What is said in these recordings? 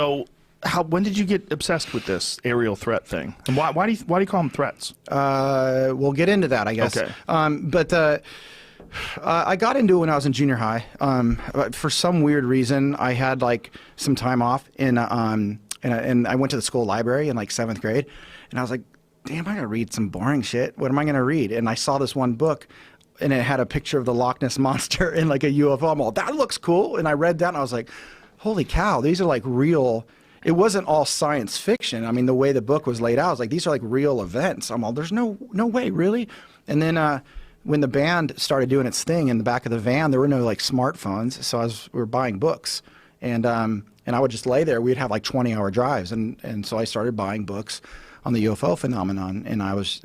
So, when did you get obsessed with this aerial threat thing? And why do you call them threats? We'll get into that, I guess. Okay. I got into it when I was in junior high. For some weird reason, I had like some time off, and I went to the school library in like 7th grade, and I was like, damn, I'm gonna read some boring shit. What am I gonna read? And I saw this one book, and it had a picture of the Loch Ness Monster and like a UFO. I'm all, that looks cool. And I read that, and I was like, holy cow, these are like real. It wasn't all science fiction. I mean, the way the book was laid out, I was like, these are like real events. I'm all, there's no way, really? And then when the band started doing its thing in the back of the van, there were no like smartphones, so we were buying books. And I would just lay there. We'd have like 20-hour drives. And so I started buying books on the UFO phenomenon. And I was,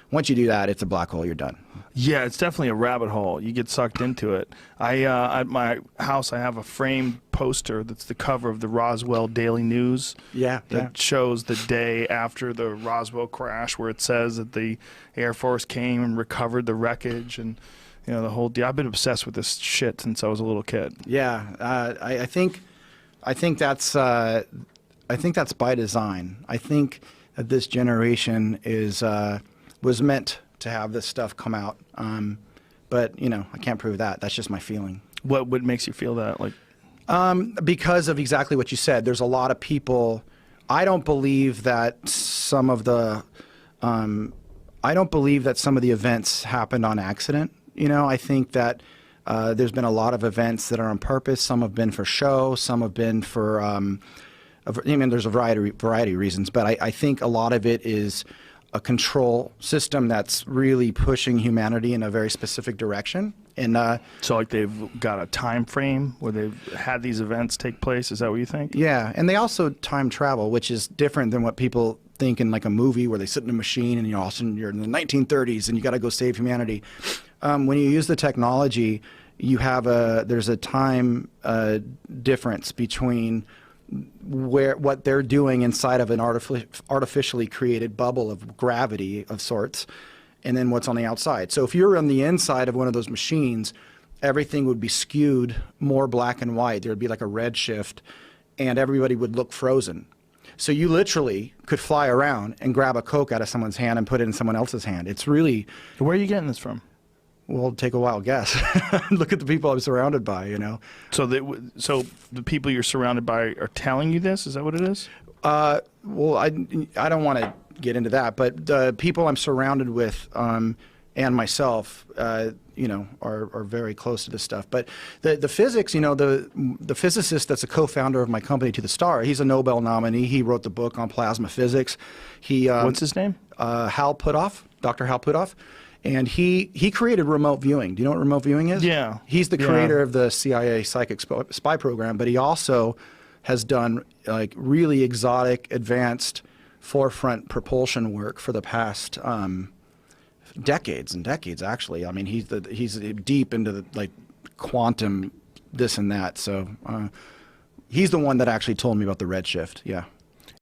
once you do that, it's a black hole, you're done. Yeah, it's definitely a rabbit hole. You get sucked into it. At my house, I have a framed poster that's the cover of the Roswell Daily News. Yeah. That shows the day after the Roswell crash, where it says that the Air Force came and recovered the wreckage, and you know the whole deal. I've been obsessed with this shit since I was a little kid. Yeah, I think that's by design. I think that this generation was meant to have this stuff come out. But, you know, I can't prove that. That's just my feeling. What makes you feel that? Like, because of exactly what you said. There's a lot of people. I don't believe that some of the events happened on accident. You know, I think that there's been a lot of events that are on purpose. Some have been for show. Some have been for, I mean, there's a variety of reasons. But I think a lot of it is a control system that's really pushing humanity in a very specific direction. And so like they've got a time frame where they've had these events take place. Is that what you think? Yeah, and they also time travel, which is different than what people think in like a movie where they sit in a machine and you know, all of a sudden you're in the 1930s and you got to go save humanity. When you use the technology, you have there's a time difference between what they're doing inside of an artificially created bubble of gravity of sorts, and then what's on the outside. So if you're on the inside of one of those machines, everything would be skewed more black and white. There would be like a red shift, and everybody would look frozen. So you literally could fly around and grab a Coke out of someone's hand and put it in someone else's hand. It's really... Where are you getting this from? Well, take a wild guess. Look at the people I'm surrounded by, you know. So the people you're surrounded by are telling you this? Is that what it is? Well, I don't want to get into that, but the people I'm surrounded with and myself, you know, are very close to this stuff. But the physics, you know, the physicist that's a co-founder of my company, To the Star, he's a Nobel nominee. He wrote the book on plasma physics. What's his name? Hal Puthoff, Dr. Hal Puthoff. And he created remote viewing. Do you know what remote viewing is? Yeah. He's the creator of the CIA psychic spy program, but he also has done like really exotic, advanced, forefront propulsion work for the past decades and decades. Actually, I mean, he's deep into the like quantum this and that. So he's the one that actually told me about the redshift. Yeah.